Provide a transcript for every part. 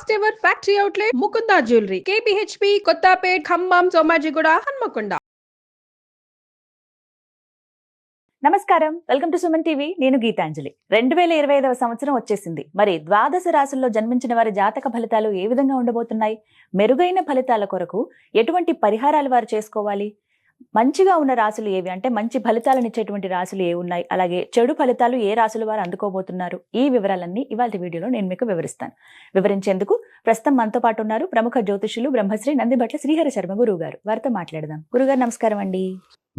First ever factory outlet Mukunda jewellery కేపీహెచ్పి కొత్తపేట్ ఖమ్మం సోమాజిగూడ హన్మకొండ. నమస్కారం, welcome to Suman TV. నేను గీతాంజలి. 2025వ సంవత్సరం వచ్చేసింది. మరి ద్వాదశ రాశుల్లో జన్మించిన వారి జాతక ఫలితాలు ఏ విధంగా ఉండబోతున్నాయి? మెరుగైన ఫలితాల కొరకు ఎటువంటి పరిహారాలు వారు చేసుకోవాలి? మంచిగా ఉన్న రాశులు ఏవి, అంటే మంచి ఫలితాలను ఇచ్చేటువంటి రాశులు ఏ ఉన్నాయి, అలాగే చెడు ఫలితాలు ఏ రాశులు వారు అందుకోబోతున్నారు, ఈ వివరాలన్నీ ఇవాళ వీడియోలో నేను మీకు వివరిస్తాను. వివరించేందుకు ప్రస్తుతం మనతో పాటు ఉన్నారు ప్రముఖ జ్యోతిషులు బ్రహ్మశ్రీ నందిబట్ల శ్రీహరి శర్మ గురువు గారు. వారితో మాట్లాడదాం. గురుగారు నమస్కారం అండి.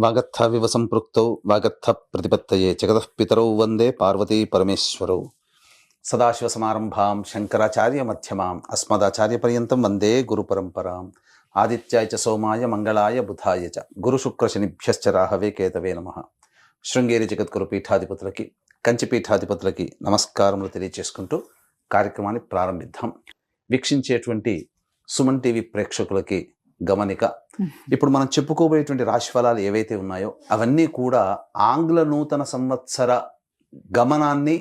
వాగర్థ వివ సంపృక్తౌ వాగర్థ ప్రతిపత్తయే జగతః పితరౌ వందే పార్వతీ పరమేశ్వరౌ. సదాశివ సమారంభాం శంకరాచార్య మధ్యమాం అస్మదాచార్య పర్యంతం వందే గురు పరంపరాం. ఆదిత్యాయ చ సోమాయ మంగళాయ బుధాయ చ గురు శుక్ర శనిభ్యశ్చ రాహవే కేతవే నమః. శృంగేరి జగద్గురు పీఠాధిపతులకి, కంచి పీఠాధిపతులకి నమస్కారములు తెలియజేసుకుంటూ కార్యక్రమాన్ని ప్రారంభిద్దాం. వీక్షించేటువంటి సుమన్ టీవీ ప్రేక్షకులకి గమనిక, ఇప్పుడు మనం చెప్పుకోబోయేటువంటి రాశి ఫలాలు ఏవైతే ఉన్నాయో అవన్నీ కూడా ఆంగ్ల నూతన సంవత్సర గమనాన్ని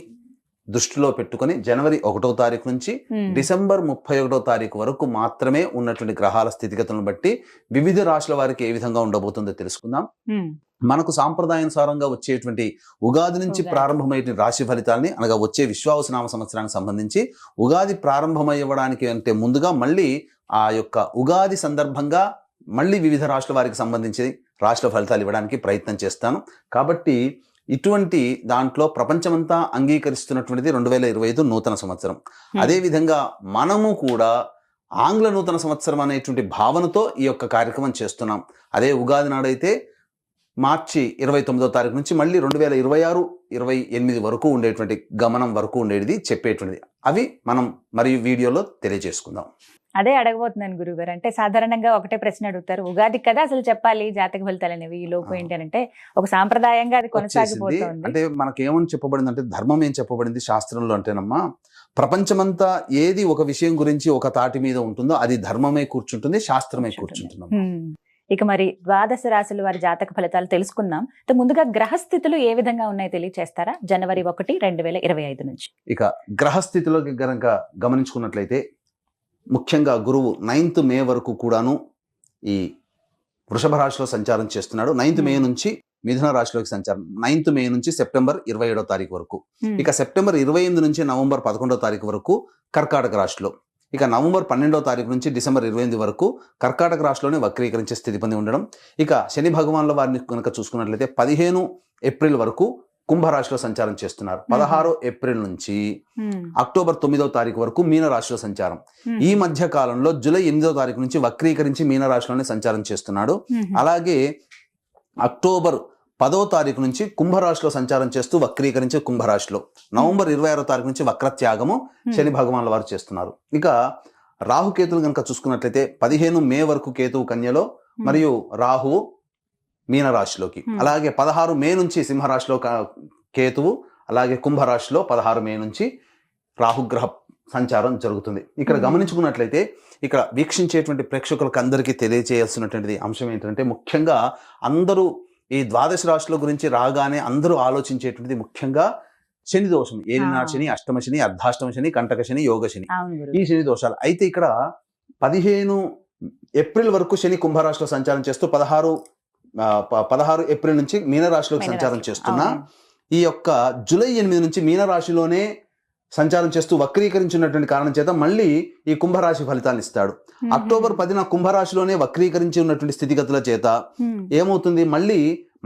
దృష్టిలో పెట్టుకుని జనవరి 1వ తారీఖు నుంచి డిసెంబర్ 31వ తారీఖు వరకు మాత్రమే ఉన్నటువంటి గ్రహాల స్థితిగతులను బట్టి వివిధ రాశుల వారికి ఏ విధంగా ఉండబోతుందో తెలుసుకుందాం. మనకు సాంప్రదాయానుసారంగా వచ్చేటువంటి ఉగాది నుంచి ప్రారంభమయ్యే రాశి ఫలితాలని, అనగా వచ్చే విశ్వావసునామ సంవత్సరానికి సంబంధించి ఉగాది ప్రారంభమయ్యడానికి అంటే ముందుగా మళ్ళీ ఆ యొక్క ఉగాది సందర్భంగా మళ్ళీ వివిధ రాశుల వారికి సంబంధించి రాశుల ఫలితాలు ఇవ్వడానికి ప్రయత్నం చేస్తాను. కాబట్టి ఇటువంటి దాంట్లో ప్రపంచమంతా అంగీకరిస్తున్నటువంటిది 2025 నూతన సంవత్సరం. అదేవిధంగా మనము కూడా ఆంగ్ల నూతన సంవత్సరం అనేటువంటి భావనతో ఈ యొక్క కార్యక్రమం చేస్తున్నాం. అదే ఉగాది నాడైతే మార్చి 29వ తారీఖు నుంచి మళ్ళీ 2026-28 వరకు ఉండేటువంటి గమనం వరకు ఉండేది చెప్పేటువంటిది. అవి మనం మరియు వీడియోలో తెలియజేసుకుందాం. అదే అడగబోతున్నాను గురుగారు. అంటే సాధారణంగా ఒకటే ప్రశ్న అడుగుతారు, ఉగాది కదా అసలు చెప్పాలి జాతక ఫలితాలు అనేవి, ఈ లోపు ఏంటి అంటే ఒక సాంప్రదాయంగా అది కొనసాగిపోతుంది. అంటే మనకేమని చెప్పబడింది అంటే, ధర్మం ఏం చెప్పబడింది శాస్త్రంలో అంటేనమ్మా, ప్రపంచమంతా ఏది ఒక విషయం గురించి ఒక తాటి మీద ఉంటుందో అది ధర్మమే కూర్చుంటుంది, శాస్త్రమే కూర్చుంటుంది. ఇక మరి ద్వాదశ రాశుల వారి జాతక ఫలితాలు తెలుసుకున్నాం. ముందుగా గ్రహస్థితులు ఏ విధంగా ఉన్నాయో తెలియచేస్తారా? జనవరి 1, 2025 నుంచి. ఇక గ్రహస్థితిలోకి గనక గమనించుకున్నట్లయితే ముఖ్యంగా గురువు 9th మే వరకు కూడాను ఈ వృషభ రాశిలో సంచారం చేస్తున్నాడు. 9th మే నుంచి మిథున రాశిలోకి సంచారం, 9th మే నుంచి సెప్టెంబర్ 27వ తారీఖు వరకు. ఇక సెప్టెంబర్ 28 నుంచి నవంబర్ 11వ తారీఖు వరకు కర్కాటక రాశిలో. ఇక నవంబర్ 12వ తారీఖు నుంచి డిసెంబర్ 28 వరకు కర్కాటక రాశిలోనే వక్రీకరించే స్థితి పొంది ఉండడం. ఇక శని భగవాన్ల వారిని కనుక చూసుకున్నట్లయితే 15 ఏప్రిల్ వరకు కుంభరాశిలో సంచారం చేస్తున్నారు. 16 ఏప్రిల్ నుంచి అక్టోబర్ 9వ తారీఖు వరకు మీనరాశిలో సంచారం. ఈ మధ్య కాలంలో జూలై 8వ తారీఖు నుంచి వక్రీకరించి మీనరాశిలోనే సంచారం చేస్తున్నాడు. అలాగే అక్టోబర్ 10వ తారీఖు నుంచి కుంభరాశిలో సంచారం చేస్తూ వక్రీకరించి కుంభరాశిలో, నవంబర్ 26వ తారీఖు నుంచి వక్రత్యాగము శని భగవాన్ల వారు చేస్తున్నారు. ఇక రాహుకేతులు కనుక చూసుకున్నట్లయితే 15 మే వరకు కేతువు కన్యలో మరియు రాహువు మీనరాశిలోకి, అలాగే 16 మే నుంచి సింహరాశిలో కేతువు, అలాగే కుంభరాశిలో 16 మే నుంచి రాహుగ్రహ సంచారం జరుగుతుంది. ఇక్కడ గమనించుకున్నట్లయితే ఇక్కడ వీక్షించేటువంటి ప్రేక్షకులకు అందరికీ తెలియజేయాల్సినటువంటి అంశం ఏంటంటే, ముఖ్యంగా అందరూ ఈ ద్వాదశ రాశుల గురించి రాగానే అందరూ ఆలోచించేటువంటిది ముఖ్యంగా శని దోషం, ఏలినాడు శని, అష్టమ శని, అర్ధాష్టమ శని, కంటక శని, యోగ శని, ఈ శని దోషాలు. అయితే ఇక్కడ 15 ఏప్రిల్ వరకు శని కుంభరాశిలో సంచారం చేస్తూ 16 ఏప్రిల్ నుంచి మీనరాశిలోకి సంచారం చేస్తున్నా, ఈ యొక్క జూలై 8 నుంచి మీనరాశిలోనే సంచారం చేస్తూ వక్రీకరించినటువంటి కారణం చేత మళ్ళీ ఈ కుంభరాశి ఫలితాన్ని ఇస్తాడు. అక్టోబర్ 10న కుంభరాశిలోనే వక్రీకరించి ఉన్నటువంటి స్థితిగతుల చేత ఏమవుతుంది, మళ్ళీ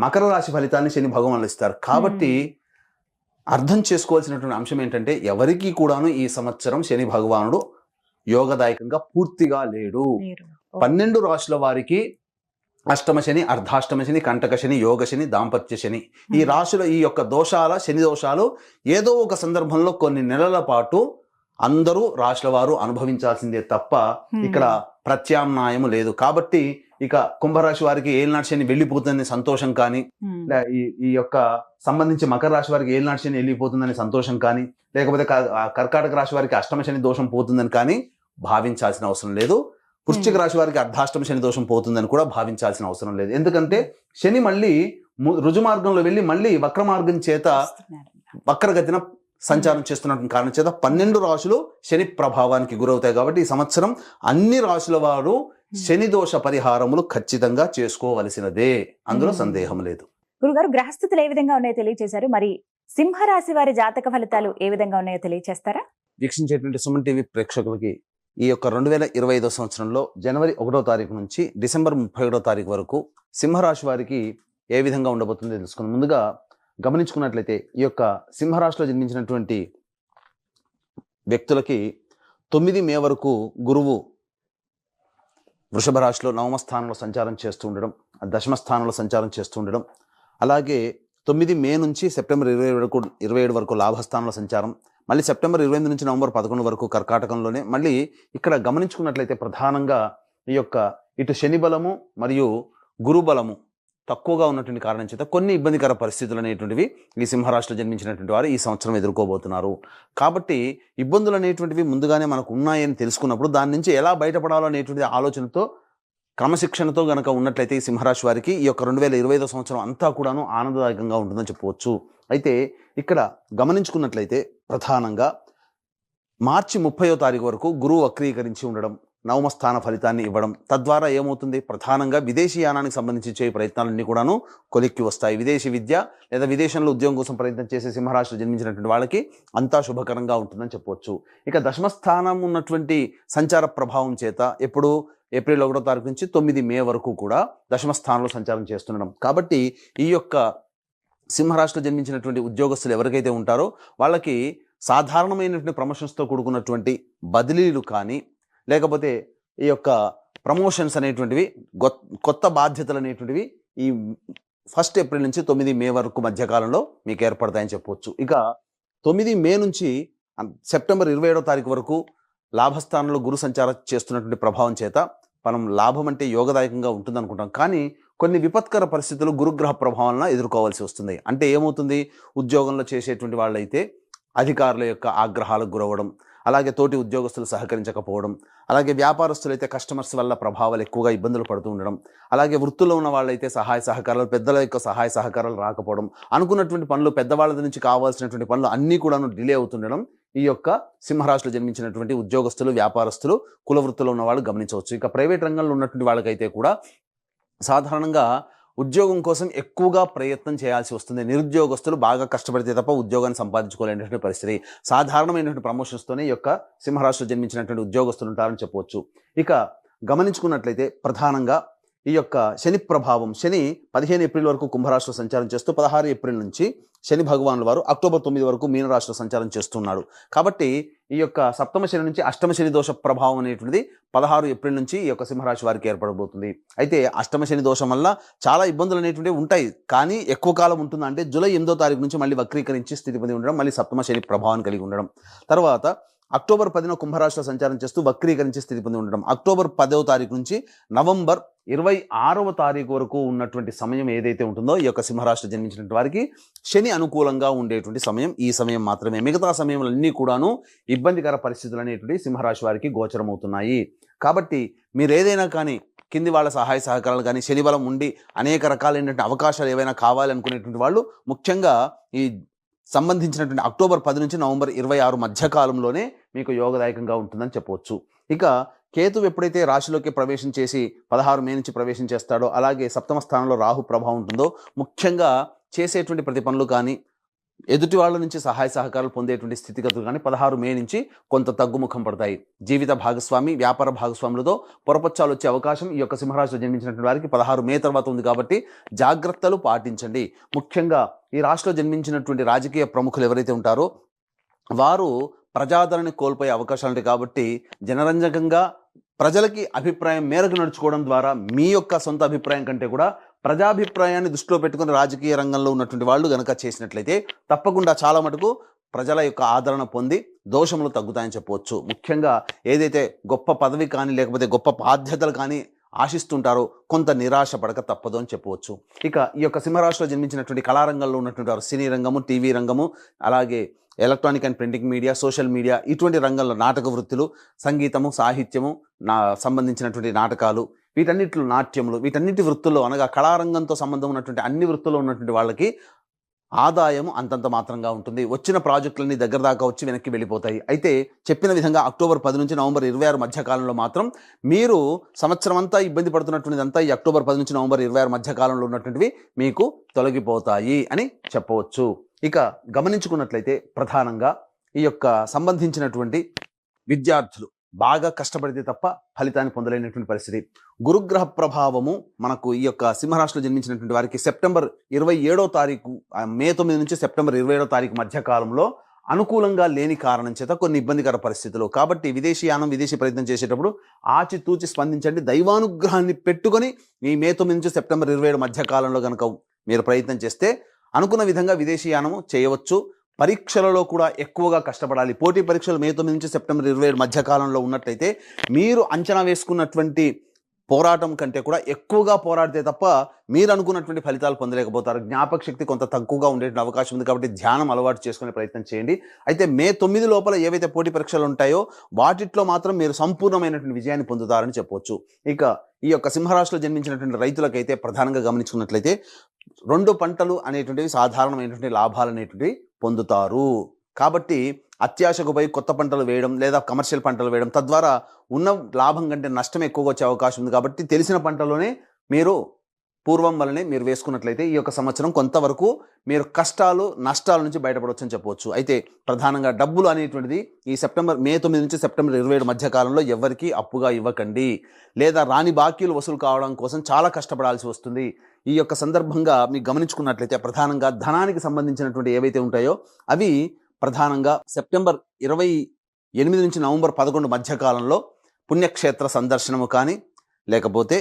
మకర రాశి ఫలితాన్ని శని భగవానులు ఇస్తారు. కాబట్టి అర్థం చేసుకోవాల్సినటువంటి అంశం ఏంటంటే, ఎవరికి కూడాను ఈ సంవత్సరం శని భగవానుడు యోగదాయకంగా పూర్తిగా లేడు. 12 రాశుల వారికి అష్టమ శని, అర్ధాష్టమ శని, కంటక శని, యోగ శని, దాంపత్య శని, ఈ రాశుల ఈ యొక్క శని దోషాలు ఏదో ఒక సందర్భంలో కొన్ని నెలల పాటు అందరూ రాశుల వారు అనుభవించాల్సిందే తప్ప ఇక్కడ ప్రత్యామ్నాయము లేదు. కాబట్టి ఇక కుంభరాశి వారికి ఏలినాటి శని వెళ్ళిపోతుందని సంతోషం కానీ, ఈ యొక్క సంబంధించి మకర రాశి వారికి ఏలినాటి శని వెళ్ళిపోతుందని సంతోషం కానీ, లేకపోతే కర్కాటక రాశి వారికి అష్టమ శని దోషం పోతుందని కానీ భావించాల్సిన అవసరం లేదు. వృశ్చిక రాశి వారికి అర్ధాష్టమ శని దోషం పోతుందని కూడా భావించాల్సిన అవసరం లేదు. ఎందుకంటే శని మళ్ళీ రుజు మార్గంలో వెళ్ళి మళ్ళీ వక్ర మార్గం చేత వక్రగతిన సంచారం చేస్తున్నటువంటి కారణం చేత 12 రాశులు శని ప్రభావానికి గురవుతాయి. కాబట్టి ఈ సంవత్సరం అన్ని రాశుల వారు శని దోష పరిహారములు ఖచ్చితంగా చేసుకోవలసినదే, అందులో సందేహం లేదు. గురుగారు, గ్రహస్థితులు ఏ విధంగా ఉన్నాయో తెలియజేశారు. మరి సింహరాశి వారి జాతక ఫలితాలు ఏ విధంగా ఉన్నాయో తెలియజేస్తారా? వీక్షించేటువంటి సుమన్ టీవీ ప్రేక్షకులకి ఈ యొక్క 2025 సంవత్సరంలో జనవరి 1వ తారీఖు నుంచి డిసెంబర్ 31వ తారీఖు వరకు సింహరాశి వారికి ఏ విధంగా ఉండబోతుందో తెలుసుకుందాం. ముందుగా గమనించుకున్నట్లయితే ఈ యొక్క సింహరాశిలో జన్మించినటువంటి వ్యక్తులకి 9 మే వరకు గురువు వృషభ రాశిలో నవమ స్థానంలో సంచారం చేస్తూ ఉండడం, దశమ స్థానంలో సంచారం చేస్తూ ఉండడం, అలాగే 9 మే నుంచి సెప్టెంబర్ 27 వరకు లాభస్థానంలో సంచారం, మళ్ళీ సెప్టెంబర్ 28 నుంచి నవంబర్ 11 వరకు కర్కాటకంలోనే. మళ్ళీ ఇక్కడ గమనించుకున్నట్లయితే ప్రధానంగా ఈ యొక్క ఇటు శని బలము మరియు గురు బలము తక్కువగా ఉన్నటువంటి కారణం చేత కొన్ని ఇబ్బందికర పరిస్థితులు అనేటువంటివి ఈ సింహరాశిలో జన్మించినటువంటి వారు ఈ సంవత్సరం ఎదుర్కోబోతున్నారు. కాబట్టి ఇబ్బందులు అనేటువంటివి ముందుగానే మనకు ఉన్నాయని తెలుసుకున్నప్పుడు దాని నుంచి ఎలా బయటపడాలో అనేటువంటి ఆలోచనతో క్రమశిక్షణతో గనక ఉన్నట్లయితే ఈ సింహరాశి వారికి ఈ యొక్క 2025 సంవత్సరం అంతా కూడాను ఆనందదాయకంగా ఉంటుందని చెప్పవచ్చు. అయితే ఇక్కడ గమనించుకున్నట్లయితే ప్రధానంగా మార్చి 30వ తారీఖు వరకు గురువు వక్రీకరించి ఉండడం, నవమ స్థాన ఫలితాన్ని ఇవ్వడం, తద్వారా ఏమవుతుంది, ప్రధానంగా విదేశీయానానికి సంబంధించి చేయ ప్రయత్నాలన్నీ కూడాను కొలిక్కి వస్తాయి. విదేశీ విద్య లేదా విదేశంలో ఉద్యోగం కోసం ప్రయత్నం చేసే సింహరాశిలో జన్మించినటువంటి వాళ్ళకి అంతా శుభకరంగా ఉంటుందని చెప్పవచ్చు. ఇక దశమస్థానం ఉన్నటువంటి సంచార ప్రభావం చేత ఎప్పుడు ఏప్రిల్ 1వ తారీఖు నుంచి 9 మే వరకు కూడా దశమ స్థానంలో సంచారం చేస్తుండడం. కాబట్టి ఈ యొక్క సింహరాశిలో జన్మించినటువంటి ఉద్యోగస్తులు ఎవరికైతే ఉంటారో వాళ్ళకి సాధారణమైనటువంటి ప్రమోషన్స్తో కూడుకున్నటువంటి బదిలీలు కానీ, లేకపోతే ఈ యొక్క ప్రమోషన్స్ అనేటువంటివి, కొత్త బాధ్యతలు అనేటువంటివి ఈ 1 ఏప్రిల్ నుంచి 9 మే వరకు మధ్యకాలంలో మీకు ఏర్పడతాయని చెప్పవచ్చు. ఇక 9 మే నుంచి సెప్టెంబర్ 27వ తారీఖు వరకు లాభస్థానంలో గురు సంచారం చేస్తున్నటువంటి ప్రభావం చేత మనం లాభం అంటే యోగదాయకంగా ఉంటుంది అనుకుంటాం. కానీ కొన్ని విపత్కర పరిస్థితులు గురుగ్రహ ప్రభావాలను ఎదుర్కోవాల్సి వస్తుంది. అంటే ఏమవుతుంది, ఉద్యోగంలో చేసేటువంటి వాళ్ళైతే అధికారుల యొక్క ఆగ్రహాలకు గురవడం, అలాగే తోటి ఉద్యోగస్తులు సహకరించకపోవడం, అలాగే వ్యాపారస్తులైతే కస్టమర్స్ వల్ల ప్రభావాలు ఎక్కువగా ఇబ్బందులు పడుతూ ఉండడం, అలాగే వృత్తుల్లో ఉన్న వాళ్ళైతే సహాయ సహకారాలు, పెద్దల యొక్క సహాయ సహకారాలు రాకపోవడం, అనుకున్నటువంటి పనులు, పెద్దవాళ్ళ నుంచి కావాల్సినటువంటి పనులు అన్నీ కూడాను డిలే అవుతుండడం ఈ యొక్క సింహరాశిలో జన్మించినటువంటి ఉద్యోగస్తులు, వ్యాపారస్తులు, కుల వృత్తుల్లో ఉన్న వాళ్ళు గమనించవచ్చు. ఇక ప్రైవేట్ రంగంలో ఉన్నటువంటి వాళ్ళకైతే కూడా సాధారణంగా ఉద్యోగం కోసం ఎక్కువగా ప్రయత్నం చేయాల్సి వస్తుంది. నిరుద్యోగస్తులు బాగా కష్టపడితే తప్ప ఉద్యోగాన్ని సంపాదించుకోలేనటువంటి పరిస్థితి. సాధారణమైనటువంటి ప్రమోషన్స్తోనే ఈ యొక్క సింహరాశిలో జన్మించినటువంటి ఉద్యోగస్తులు ఉంటారని చెప్పవచ్చు. ఇక గమనించుకున్నట్లయితే ప్రధానంగా ఈ యొక్క శని ప్రభావం, శని 15 ఏప్రిల్ వరకు కుంభరాశిలో సంచారం చేస్తూ 16 ఏప్రిల్ నుంచి శని భగవానుల వారు అక్టోబర్ 9 వరకు మీనరాశిలో సంచారం చేస్తున్నాడు. కాబట్టి ఈ యొక్క సప్తమ శని నుంచి అష్టమ శని దోష ప్రభావం అనేటువంటిది 16 ఏప్రిల్ నుంచి ఈ యొక్క సింహరాశి వారికి ఏర్పడబోతుంది. అయితే అష్టమ శని దోషం వల్ల చాలా ఇబ్బందులు అనేటువంటివి ఉంటాయి. కానీ ఎక్కువ కాలం ఉంటుందా అంటే జూలై 8వ తారీఖు నుంచి మళ్ళీ వక్రీకరించి స్థితి పొంది ఉండడం, మళ్ళీ సప్తమ శని ప్రభావం కలిగి ఉండడం, తర్వాత అక్టోబర్ 10న కుంభరాశిలో సంచారం చేస్తూ వక్రీకరించి స్థితి పొంది ఉండడం, అక్టోబర్ 10వ తారీఖు నుంచి నవంబర్ 26వ తారీఖు వరకు ఉన్నటువంటి సమయం ఏదైతే ఉంటుందో ఈ యొక్క సింహరాశిలో జన్మించినటువంటి వారికి శని అనుకూలంగా ఉండేటువంటి సమయం ఈ సమయం మాత్రమే. మిగతా సమయంలన్నీ కూడాను ఇబ్బందికర పరిస్థితులు అనేటువంటి సింహరాశి వారికి గోచరమవుతున్నాయి. కాబట్టి మీరు ఏదైనా కానీ కింది వాళ్ళ సహాయ సహకారాలు కానీ, శని బలం ఉండి అనేక రకాలైనటువంటి అవకాశాలు ఏవైనా కావాలనుకునేటువంటి వాళ్ళు ముఖ్యంగా ఈ సంబంధించినటువంటి అక్టోబర్ 10 నుంచి నవంబర్ 26 మధ్యకాలంలోనే మీకు యోగదాయకంగా ఉంటుందని చెప్పవచ్చు. ఇక కేతు ఎప్పుడైతే రాశిలోకి ప్రవేశం చేసి 16 మే నుంచి ప్రవేశం చేస్తాడో, అలాగే సప్తమ స్థానంలో రాహు ప్రభావం ఉంటుందో, ముఖ్యంగా చేసేటువంటి ప్రతి పనులు కానీ, ఎదుటి వాళ్ళ నుంచి సహాయ సహకారాలు పొందేటువంటి స్థితిగతులు కానీ 16 మే నుంచి కొంత తగ్గుముఖం పడతాయి. జీవిత భాగస్వామి, వ్యాపార భాగస్వాములతో పొరపచ్చాలు వచ్చే అవకాశం ఈ యొక్క సింహరాశిలో జన్మించినటువంటి వారికి 16 మే తర్వాత ఉంది. కాబట్టి జాగ్రత్తలు పాటించండి. ముఖ్యంగా ఈ రాశిలో జన్మించినటువంటి రాజకీయ ప్రముఖులు ఎవరైతే ఉంటారో వారు ప్రజాదరణ కోల్పోయే అవకాశాలు ఉంటాయి. కాబట్టి జనరంజకంగా ప్రజలకి అభిప్రాయం మేరకు నడుచుకోవడం ద్వారా మీ యొక్క సొంత అభిప్రాయం కంటే కూడా ప్రజాభిప్రాయాన్ని దృష్టిలో పెట్టుకుని రాజకీయ రంగంలో ఉన్నటువంటి వాళ్ళు గనక చేసినట్లయితే తప్పకుండా చాలా మటుకు ప్రజల యొక్క ఆదరణ పొంది దోషములు తగ్గుతాయని చెప్పవచ్చు. ముఖ్యంగా ఏదైతే గొప్ప పదవి కానీ లేకపోతే గొప్ప బాధ్యతలు కానీ ఆశిస్తుంటారో కొంత నిరాశ పడక తప్పదు అని చెప్పవచ్చు. ఇక ఈ యొక్క సింహరాశిలో జన్మించినటువంటి కళారంగంలో ఉన్నటువంటి వారు సినీ రంగము, టీవీ రంగము, అలాగే electronic and printing media, social media, ఇటువంటి రంగంలో నాటక వృత్తులు, సంగీతము, సాహిత్యము, సంబంధించినటువంటి నాటకాలు, వీటన్నిటిలో నాట్యములు, వీటన్నిటి వృత్తుల్లో అనగా కళారంగంతో సంబంధం ఉన్నటువంటి అన్ని వృత్తుల్లో ఉన్నటువంటి వాళ్ళకి ఆదాయం అంతంత మాత్రంగా ఉంటుంది. వచ్చిన ప్రాజెక్టులన్నీ దగ్గర దాకా వచ్చి వెనక్కి వెళ్ళిపోతాయి. అయితే చెప్పిన విధంగా అక్టోబర్ 10 నుంచి నవంబర్ 26 మధ్య కాలంలో మాత్రం మీరు సంవత్సరం అంతా ఇబ్బంది పడుతున్నటువంటిదంతా ఈ అక్టోబర్ 10 నుంచి నవంబర్ 26 మధ్య కాలంలో ఉన్నటువంటివి మీకు తొలగిపోతాయి అని చెప్పవచ్చు. ఇక గమనించుకున్నట్లయితే ప్రధానంగా ఈ యొక్క సంబంధించినటువంటి విద్యార్థులు బాగా కష్టపడితే తప్ప ఫలితాన్ని పొందలేనటువంటి పరిస్థితి. గురుగ్రహ ప్రభావము మనకు ఈ యొక్క సింహరాశిలో జన్మించినటువంటి వారికి సెప్టెంబర్ 27వ తారీఖు మే 9 నుంచి సెప్టెంబర్ 27వ తారీఖు మధ్య కాలంలో అనుకూలంగా లేని కారణం చేత కొన్ని ఇబ్బందికర పరిస్థితులు. కాబట్టి విదేశీయానం విదేశీ ప్రయత్నం చేసేటప్పుడు ఆచితూచి స్పందించండి. దైవానుగ్రహాన్ని పెట్టుకొని ఈ మే 9 నుంచి సెప్టెంబర్ 27 మధ్య కాలంలో కనుక మీరు ప్రయత్నం చేస్తే అనుకున్న విధంగా విదేశీయానము చేయవచ్చు. పరీక్షలలో కూడా ఎక్కువగా కష్టపడాలి. పోటీ పరీక్షలు మే 9 నుంచి సెప్టెంబర్ 27 మధ్య కాలంలో ఉన్నట్లయితే మీరు అంచనా వేసుకున్నటువంటి పోరాటం కంటే కూడా ఎక్కువగా పోరాడితే తప్ప మీరు అనుకున్నటువంటి ఫలితాలు పొందలేకపోతారు. జ్ఞాపక శక్తి కొంత తక్కువగా ఉండే అవకాశం ఉంది. కాబట్టి ధ్యానం అలవాటు చేసుకునే ప్రయత్నం చేయండి. అయితే మే 9 లోపల ఏవైతే పోటీ పరీక్షలు ఉంటాయో వాటిట్లో మాత్రం మీరు సంపూర్ణమైనటువంటి విజయాన్ని పొందుతారని చెప్పవచ్చు. ఇక ఈ యొక్క సింహరాశిలో జన్మించినటువంటి రైతులకైతే ప్రధానంగా గమనించుకున్నట్లయితే 2 పంటలు అనేటువంటివి సాధారణమైనటువంటి లాభాలు అనేటువంటివి పొందుతారు. కాబట్టి అత్యాశకు పోయి కొత్త పంటలు వేయడం లేదా కమర్షియల్ పంటలు వేయడం తద్వారా ఉన్న లాభం కంటే నష్టం ఎక్కువగా వచ్చే అవకాశం ఉంది. కాబట్టి తెలిసిన పంటలోనే మీరు పూర్వం వల్లనే మీరు వేసుకున్నట్లయితే ఈ యొక్క సంవత్సరం కొంతవరకు మీరు కష్టాలు నష్టాల నుంచి బయటపడవచ్చు అని చెప్పవచ్చు. అయితే ప్రధానంగా డబ్బులు అనేటువంటిది ఈ మే 9 నుంచి సెప్టెంబర్ 27 మధ్య కాలంలో ఎవరికి అప్పుగా ఇవ్వకండి. లేదా రాని బాకీలు వసూలు కావడం కోసం చాలా కష్టపడాల్సి వస్తుంది. ఈ యొక్క సందర్భంగా మీకు గమనించుకున్నట్లయితే ప్రధానంగా ధనానికి సంబంధించినటువంటి ఏవైతే ఉంటాయో అవి ప్రధానంగా సెప్టెంబర్ 28 నుంచి నవంబర్ 11 మధ్య కాలంలో పుణ్యక్షేత్ర సందర్శనము కానీ లేకపోతే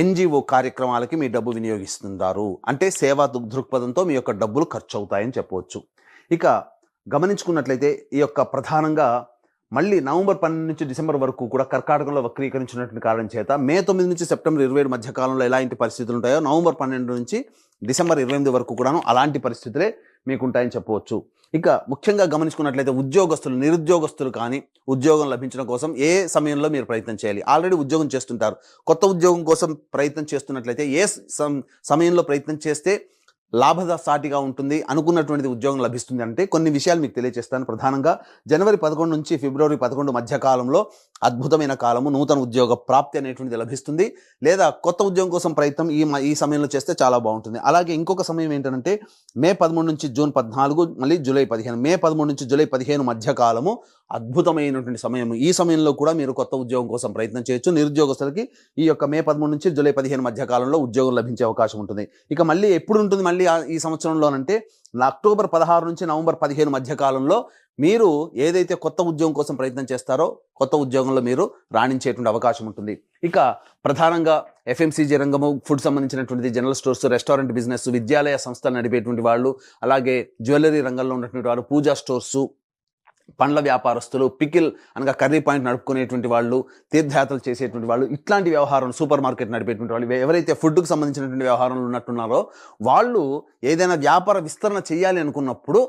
ఎన్జిఓ కార్యక్రమాలకి మీ డబ్బు వినియోగిస్తుంటారు. అంటే సేవా దృక్పథంతో మీ యొక్క డబ్బులు ఖర్చు అవుతాయని చెప్పవచ్చు. ఇక గమనించుకున్నట్లయితే ఈ యొక్క ప్రధానంగా మళ్ళీ నవంబర్ 12 నుంచి డిసెంబర్ వరకు కూడా కర్కాటకంలో వక్రీకరించినటువంటి కారణం చేత మే 9 నుంచి సెప్టెంబర్ 27 మధ్య కాలంలో ఎలాంటి పరిస్థితులు ఉంటాయో నవంబర్ 12 నుంచి డిసెంబర్ 28 వరకు కూడాను అలాంటి పరిస్థితులే మీకు ఉంటాయని చెప్పవచ్చు. ఇక ముఖ్యంగా గమనించుకున్నట్లయితే ఉద్యోగస్తులు నిరుద్యోగస్తులు కానీ ఉద్యోగం లభించడం కోసం ఏ సమయంలో మీరు ప్రయత్నం చేయాలి. ఆల్రెడీ ఉద్యోగం చేస్తుంటారు, కొత్త ఉద్యోగం కోసం ప్రయత్నం చేస్తున్నట్లయితే ఏ సమయంలో ప్రయత్నం చేస్తే లాభసాటిగా ఉంటుంది, అనుకున్నటువంటిది ఉద్యోగం లభిస్తుంది అంటే కొన్ని విషయాలు మీకు తెలియజేస్తాను. ప్రధానంగా జనవరి 11 నుంచి ఫిబ్రవరి 11 మధ్య కాలంలో అద్భుతమైన కాలము, నూతన ఉద్యోగ ప్రాప్తి అనేటువంటిది లభిస్తుంది. లేదా కొత్త ఉద్యోగం కోసం ప్రయత్నం ఈ సమయంలో చేస్తే చాలా బాగుంటుంది. అలాగే ఇంకొక సమయం ఏంటంటే మే 13 నుంచి జూన్ 14 మళ్ళీ జూలై 15, మే 13 నుంచి జూలై 15 మధ్య కాలము అద్భుతమైనటువంటి సమయం. ఈ సమయంలో కూడా మీరు కొత్త ఉద్యోగం కోసం ప్రయత్నం చేయొచ్చు. నిరుద్యోగస్తులకి ఈ యొక్క మే 13 నుంచి జూలై 15 మధ్య కాలంలో ఉద్యోగం లభించే అవకాశం ఉంటుంది. ఇక మళ్ళీ ఎప్పుడు ఉంటుంది మళ్ళీ ఈ సంవత్సరంలోనంటే అక్టోబర్ 16 నుంచి నవంబర్ 15 మధ్య కాలంలో మీరు ఏదైతే కొత్త ఉద్యోగం కోసం ప్రయత్నం చేస్తారో కొత్త ఉద్యోగంలో మీరు రాణించేటువంటి అవకాశం ఉంటుంది. ఇక ప్రధానంగా ఎఫ్ఎంసీజీ రంగము, ఫుడ్ సంబంధించినటువంటిది, జనరల్ స్టోర్స్, రెస్టారెంట్ బిజినెస్, విద్యాలయ సంస్థలు నడిపేటువంటి వాళ్ళు, అలాగే జ్యువెలరీ రంగంలో ఉన్నటువంటి వారు, పూజా స్టోర్సు, పండ్ల వ్యాపారస్తులు, పికిల్ అనగా కర్రీ పాయింట్ నడుపుకునేటువంటి వాళ్ళు, తీర్థయాత్రలు చేసేటువంటి వాళ్ళు, ఇట్లాంటి వ్యవహారం సూపర్ మార్కెట్ నడిపేటువంటి వాళ్ళు, ఎవరైతే ఫుడ్కు సంబంధించినటువంటి వ్యవహారంలో ఉన్నట్టున్నారో వాళ్ళు ఏదైనా వ్యాపార విస్తరణ చేయాలి అనుకున్నప్పుడు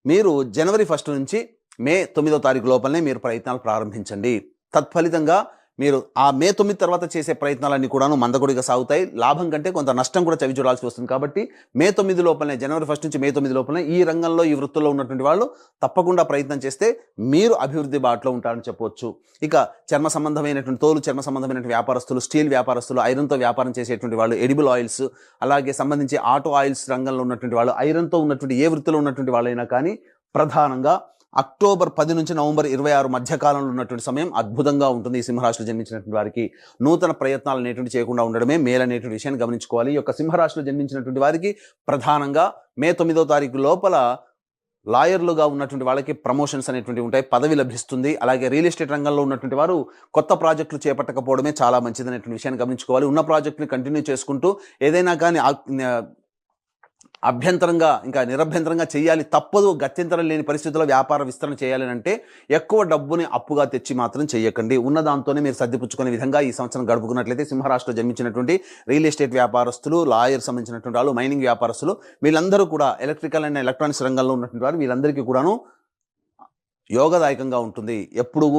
మీరు జనవరి 1 నుంచి మే 9వ తారీఖు లోపలనే మీరు ప్రయత్నాలు ప్రారంభించండి. తత్ఫలితంగా మీరు ఆ మే 9 తర్వాత చేసే ప్రయత్నాలన్నీ కూడాను మందకొడిగా సాగుతాయి. లాభం కంటే కొంత నష్టం కూడా చవి చూడాల్సి వస్తుంది. కాబట్టి మే 9 లోపలనే, జనవరి 1 నుంచి మే 9 లోపలనే ఈ రంగంలో ఈ వృత్తుల్లో ఉన్నటువంటి వాళ్ళు తప్పకుండా ప్రయత్నం చేస్తే మీరు అభివృద్ధి బాటలో ఉంటారని చెప్పవచ్చు. ఇక చర్మ సంబంధమైనటువంటి చర్మ సంబంధమైనటువంటి వ్యాపారస్తులు, స్టీల్ వ్యాపారస్తులు, ఐరన్తో వ్యాపారం చేసేటువంటి వాళ్ళు, ఎడిబుల్ ఆయిల్స్, అలాగే సంబంధించి ఆటో ఆయిల్స్ రంగంలో ఉన్నటువంటి వాళ్ళు, ఐరన్తో ఉన్నటువంటి ఏ వృత్తిలో ఉన్నటువంటి వాళ్ళైనా కానీ ప్రధానంగా అక్టోబర్ 10 నుంచి నవంబర్ 26 మధ్య కాలంలో ఉన్నటువంటి సమయం అద్భుతంగా ఉంటుంది. ఈ సింహరాశిలో జన్మించినటువంటి వారికి నూతన ప్రయత్నాలు అనేటువంటి చేయకుండా ఉండడమే మేలనేటువంటి విషయాన్ని గమనించుకోవాలి. ఈ యొక్క సింహరాశిలో జన్మించినటువంటి వారికి ప్రధానంగా మే 9వ తారీఖు లోపల లాయర్లుగా ఉన్నటువంటి వాళ్ళకి ప్రమోషన్స్ అనేటువంటి ఉంటాయి, పదవి లభిస్తుంది. అలాగే రియల్ ఎస్టేట్ రంగంలో ఉన్నటువంటి వారు కొత్త ప్రాజెక్టులు చేపట్టకపోవడమే చాలా మంచిది అనేటువంటి విషయాన్ని గమనించుకోవాలి. ఉన్న ప్రాజెక్టుని కంటిన్యూ చేసుకుంటూ ఏదైనా కానీ అభ్యంతరంగా ఇంకా నిరభ్యంతరంగా చేయాలి, తప్పదు, గత్యంతరం లేని పరిస్థితుల్లో వ్యాపార విస్తరణ చేయాలని అంటే ఎక్కువ డబ్బుని అప్పుగా తెచ్చి మాత్రం చేయకండి. ఉన్న దాంతోనే మీరు సర్దిపుచ్చుకునే విధంగా ఈ సంవత్సరం గడుపుకున్నట్లయితే సింహరాశిలో జన్మించినటువంటి రియల్ ఎస్టేట్ వ్యాపారస్తులు, లాయర్ సంబంధించినటువంటి వాళ్ళు, మైనింగ్ వ్యాపారస్తులు, వీళ్ళందరూ కూడా ఎలక్ట్రికల్ అండ్ ఎలక్ట్రానిక్స్ రంగంలో ఉన్నటువంటి వారు వీళ్ళందరికీ కూడాను యోగదాయకంగా ఉంటుంది. ఎప్పుడు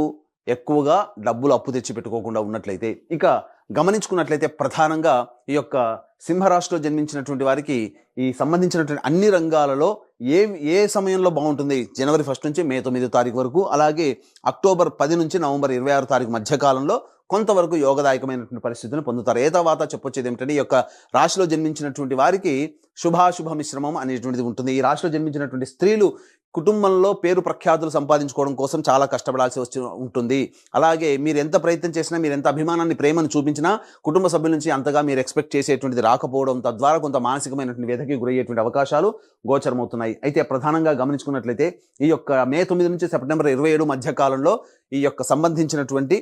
ఎక్కువగా డబ్బులు అప్పు తెచ్చి పెట్టుకోకుండా ఉన్నట్లయితే. ఇక గమనించుకున్నట్లయితే ప్రధానంగా ఈ యొక్క సింహరాశిలో జన్మించినటువంటి వారికి ఈ సంబంధించినటువంటి అన్ని రంగాలలో ఏ సమయంలో బాగుంటుంది, జనవరి 1 నుంచి మే 9 తారీఖు వరకు, అలాగే అక్టోబర్ 10 నుంచి నవంబర్ 26 తారీఖు మధ్యకాలంలో కొంతవరకు యోగదాయకమైనటువంటి పరిస్థితులను పొందుతారు. ఏ తర్వాత చెప్పొచ్చేది ఏమిటంటే ఈ యొక్క రాశిలో జన్మించినటువంటి వారికి శుభాశుభ మిశ్రమం అనేటువంటిది ఉంటుంది. ఈ రాశిలో జన్మించినటువంటి స్త్రీలు కుటుంబంలో పేరు ప్రఖ్యాతులు సంపాదించుకోవడం కోసం చాలా కష్టపడాల్సి ఉంటుంది. అలాగే మీరు ఎంత ప్రయత్నం చేసినా, మీరు ఎంత అభిమానాన్ని, ప్రేమను చూపించినా కుటుంబ సభ్యుల నుంచి అంతగా మీరు ఎక్స్పెక్ట్ చేసేటువంటిది రాకపోవడం, తద్వారా కొంత మానసికమైనటువంటి వ్యధకి గురయ్యేటువంటి అవకాశాలు గోచరమవుతున్నాయి. అయితే ప్రధానంగా గమనించుకున్నట్లయితే ఈ యొక్క మే 9 నుంచి సెప్టెంబర్ 27 మధ్య కాలంలో ఈ యొక్క సంబంధించినటువంటి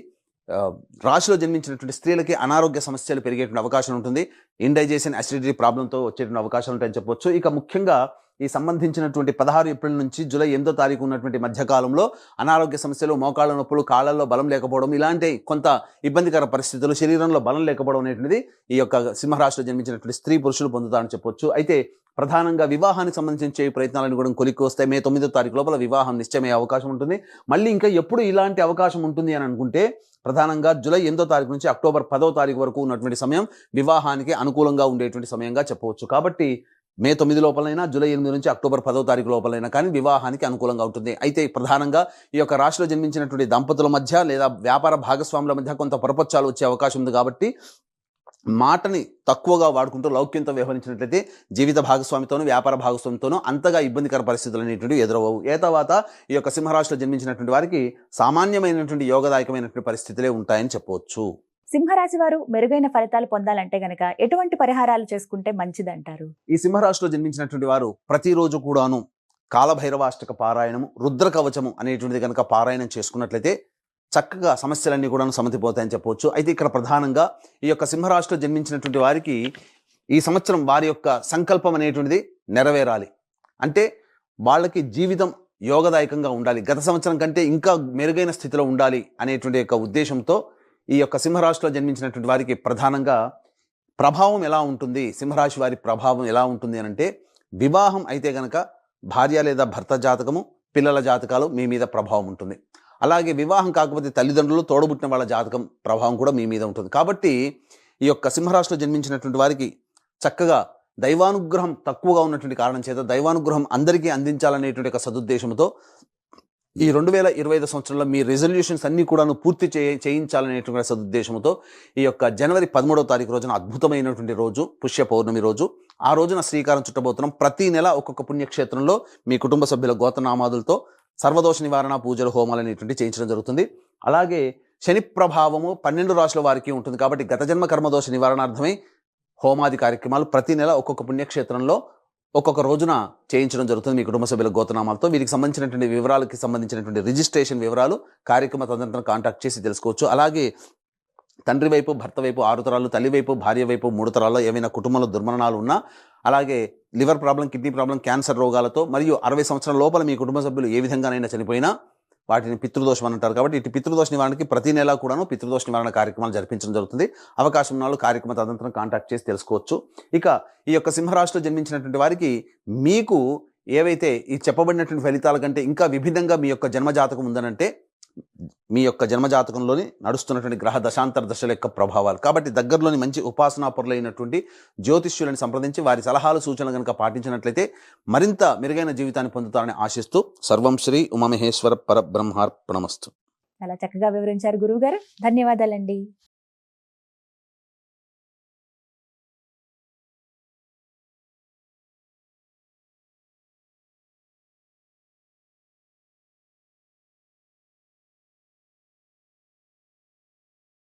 రాశిలో జన్మించినటువంటి స్త్రీలకి అనారోగ్య సమస్యలు పెరిగేటువంటి అవకాశం ఉంటుంది. ఇండైజెషన్, అసిడిటీ ప్రాబ్లంతో వచ్చేటువంటి అవకాశాలు ఉంటాయని చెప్పొచ్చు. ఇక ముఖ్యంగా ఈ సంబంధించినటువంటి 16 ఏప్రిల్ నుంచి జూలై 8 తారీఖు ఉన్నటువంటి మధ్యకాలంలో అనారోగ్య సమస్యలు, మోకాళ్ళ నొప్పులు, కాళ్ళల్లో బలం లేకపోవడం, ఇలాంటి కొంత ఇబ్బందికర పరిస్థితులు, శరీరంలో బలం లేకపోవడం అనేటువంటిది ఈ యొక్క సింహరాశిలో జన్మించినటువంటి స్త్రీ పురుషులు పొందుతారని చెప్పొచ్చు. అయితే ప్రధానంగా వివాహానికి సంబంధించి ప్రయత్నాలను కూడా కొలిక్కి వస్తాయి. మే 9 తారీఖు లోపల వివాహం నిశ్చయమయ్యే అవకాశం ఉంటుంది. మళ్ళీ ఇంకా ఎప్పుడు ఇలాంటి అవకాశం ఉంటుంది అని అనుకుంటే ప్రధానంగా జూలై 8 తారీఖు నుంచి అక్టోబర్ 10 తారీఖు వరకు ఉన్నటువంటి సమయం వివాహానికి అనుకూలంగా ఉండేటువంటి సమయంగా చెప్పవచ్చు. కాబట్టి మే 9 లోపలైనా, జూలై 8 నుంచి అక్టోబర్ 10 తారీఖు లోపలైనా కానీ వివాహానికి అనుకూలంగా ఉంటుంది. అయితే ప్రధానంగా ఈ యొక్క రాశిలో జన్మించినటువంటి దంపతుల మధ్య లేదా వ్యాపార భాగస్వాముల మధ్య కొంత పొరపచ్చాలు వచ్చే అవకాశం ఉంది. కాబట్టి మాటని తక్కువగా వాడుకుంటూ లౌక్యంతో వ్యవహరించినట్లయితే జీవిత భాగస్వామితోనూ, వ్యాపార భాగస్వామితోనూ అంతగా ఇబ్బందికర పరిస్థితులు అనేటువంటివి ఎదురవవు. ఏ తర్వాత ఈ యొక్క సింహరాశిలో జన్మించినటువంటి వారికి సామాన్యమైనటువంటి యోగదాయకమైనటువంటి పరిస్థితులే ఉంటాయని చెప్పవచ్చు. సింహరాశి వారు మెరుగైన ఫలితాలు పొందాలంటే గనక ఎటువంటి పరిహారాలు చేసుకుంటే మంచిదంటారు? ఈ సింహరాశిలో జన్మించినటువంటి వారు ప్రతిరోజు కూడాను కాలభైరవాష్టక పారాయణము, రుద్ర కవచము అనేటువంటిది కనుక పారాయణం చేసుకున్నట్లయితే చక్కగా సమస్యలన్నీ కూడా సమతిపోతాయని చెప్పవచ్చు. అయితే ఇక్కడ ప్రధానంగా ఈ యొక్క సింహరాశిలో జన్మించినటువంటి వారికి ఈ సంవత్సరం వారి యొక్క సంకల్పం అనేటువంటిది నెరవేరాలి. అంటే వాళ్ళకి జీవితం యోగదాయకంగా ఉండాలి, గత సంవత్సరం కంటే ఇంకా మెరుగైన స్థితిలో ఉండాలి అనేటువంటి యొక్క ఉద్దేశంతో ఈ యొక్క సింహరాశిలో జన్మించినటువంటి వారికి ప్రధానంగా ప్రభావం ఎలా ఉంటుంది, సింహరాశి వారి ప్రభావం ఎలా ఉంటుంది అని అంటే, వివాహం అయితే గనక భార్య లేదా భర్త జాతకము, పిల్లల జాతకాలు మీ మీద ప్రభావం ఉంటుంది. అలాగే వివాహం కాకపోతే తల్లిదండ్రులు, తోడబుట్టిన వాళ్ళ జాతకం ప్రభావం కూడా మీ మీద ఉంటుంది. కాబట్టి ఈ యొక్క సింహరాశిలో జన్మించినటువంటి వారికి చక్కగా దైవానుగ్రహం తక్కువగా ఉన్నటువంటి కారణం చేత దైవానుగ్రహం అందరికీ అందించాలనేటువంటి ఒక సదుద్దేశంతో ఈ 2025 సంవత్సరంలో మీ రెజల్యూషన్స్ అన్నీ కూడా పూర్తి చేయించాలనేటువంటి సదుద్దేశంతో ఈ యొక్క జనవరి 13వ తారీఖు రోజున అద్భుతమైనటువంటి రోజు, పుష్య పౌర్ణమి రోజు, ఆ రోజున శ్రీకారం చుట్టబోతున్నాం. ప్రతి నెల ఒక్కొక్క పుణ్యక్షేత్రంలో మీ కుటుంబ సభ్యుల గోత్రనామాదులతో సర్వదోష నివారణ పూజలు, హోమాలు అనేటువంటి చేయించడం జరుగుతుంది. అలాగే శని ప్రభావము 12 రాశుల వారికి ఉంటుంది. కాబట్టి గత జన్మ కర్మదోష నివారణార్థమై హోమాది కార్యక్రమాలు ప్రతి నెల ఒక్కొక్క పుణ్యక్షేత్రంలో ఒక్కొక్క రోజున చేయించడం జరుగుతుంది మీ కుటుంబ సభ్యుల గోత్రనామాలతో. వీరికి సంబంధించినటువంటి వివరాలకి సంబంధించినటువంటి రిజిస్ట్రేషన్ వివరాలు కార్యక్రమ తదనంతరం కాంటాక్ట్ చేసి తెలుసుకోవచ్చు. అలాగే తండ్రి వైపు, భర్త వైపు 6 తరాలు, తల్లి వైపు, భార్య వైపు 3 తరాల్లో ఏమైనా కుటుంబంలో దుర్మరణాలు ఉన్నా, అలాగే liver problem, kidney problem, cancer రోగాలతో మరియు 60 సంవత్సరాల లోపల మీ కుటుంబ సభ్యులు ఏ విధంగానైనా చనిపోయినా వాటిని పితృదోషం అని అంటారు. కాబట్టి ఇటు పితృదోష నివారణకి ప్రతి నెల కూడాను పితృదోష నివారణ కార్యక్రమాలు జరిపించడం జరుగుతుంది. అవకాశం ఉన్న వాళ్ళు కార్యక్రమ తదనంతరం కాంటాక్ట్ చేసి తెలుసుకోవచ్చు. ఇక ఈ యొక్క సింహరాశిలో జన్మించినటువంటి వారికి మీకు ఏవైతే ఈ చెప్పబడినటువంటి ఫలితాల కంటే ఇంకా విభిన్నంగా మీ యొక్క జన్మజాతకం ఉందనంటే, మీ యొక్క జన్మజాతకంలోని నడుస్తున్నటువంటి గ్రహ దశాంతర దశల యొక్క ప్రభావాలు. కాబట్టి దగ్గరలోని మంచి ఉపాసనా పరులైనటువంటి జ్యోతిష్యులను సంప్రదించి వారి సలహాలు, సూచనలు కనుక పాటించినట్లయితే మరింత మెరుగైన జీవితాన్ని పొందుతారని ఆశిస్తూ సర్వం శ్రీ ఉమామహేశ్వర పరబ్రహ్మార్పణమస్తు. చాలా చక్కగా వివరించారు గురువు గారు. ధన్యవాదాలండి.